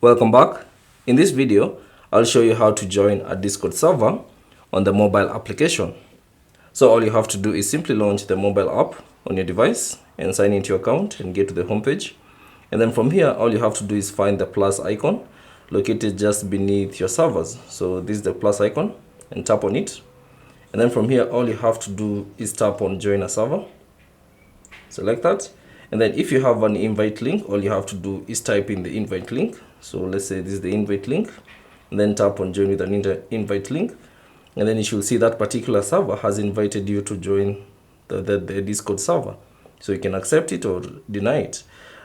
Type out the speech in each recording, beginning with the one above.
Welcome back. In this video, I'll show you how to join a Discord server on the mobile application. So all you have to do is simply launch the mobile app on your device and sign into your account and get to the home page. And then from here, all you have to do is find the plus icon located just beneath your servers. So this is the plus icon and tap on it. And then from here, all you have to do is tap on join a server. Select that. And then if you have an invite link, all you have to do is type in the invite link. So let's say this is the invite link, and then tap on join with an invite link. And then you should see that particular server has invited you to join the Discord server. So you can accept it or deny it.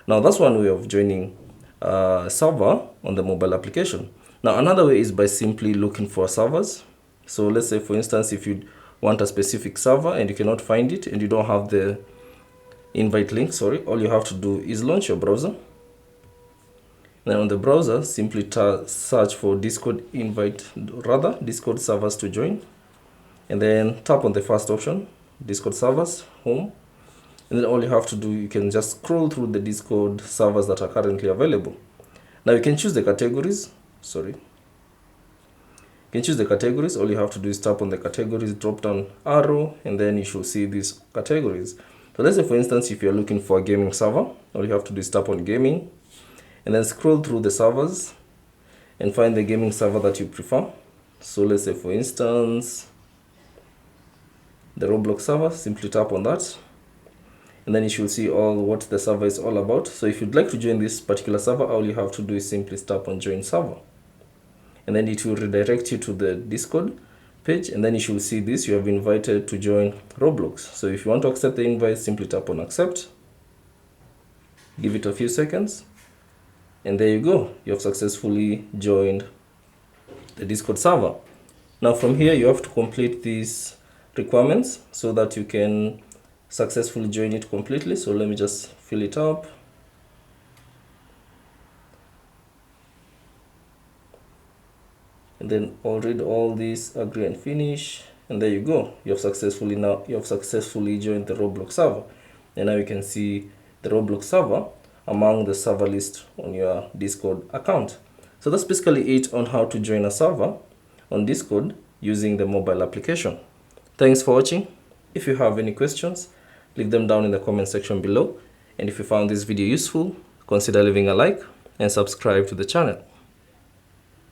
Now that's one way of joining a server on the mobile application. Now another way is by simply looking for servers. So let's say for instance, if you want a specific server and you cannot find it and you don't have the invite link, all you have to do is launch your browser. Then on the browser, simply search for Discord servers to join, and then tap on the first option, Discord servers, home. And then all you have to do, you can just scroll through the Discord servers that are currently available. Now you can choose the categories. You can choose the categories. All you have to do is tap on the categories drop down arrow, and then you should see these categories. So let's say for instance, if you're looking for a gaming server, all you have to do is tap on gaming, and then scroll through the servers and find the gaming server that you prefer. So let's say for instance, the Roblox server, simply tap on that. And then you should see what the server is all about. So if you'd like to join this particular server, all you have to do is simply tap on join server. And then it will redirect you to the Discord page, and then you should see this, you have been invited to join Roblox. So if you want to accept the invite, simply tap on accept, give it a few seconds, and there you go, you have successfully joined the Discord server. Now from here, you have to complete these requirements so that you can successfully join it completely. So let me just fill it up. And then I'll read all these, agree and finish, and there you go, you have successfully joined the Roblox server. And now you can see the Roblox server among the server list on your Discord account. So that's basically it on how to join a server on Discord using the mobile application. Thanks for watching. If you have any questions, leave them down in the comment section below. And if you found this video useful, consider leaving a like and subscribe to the channel.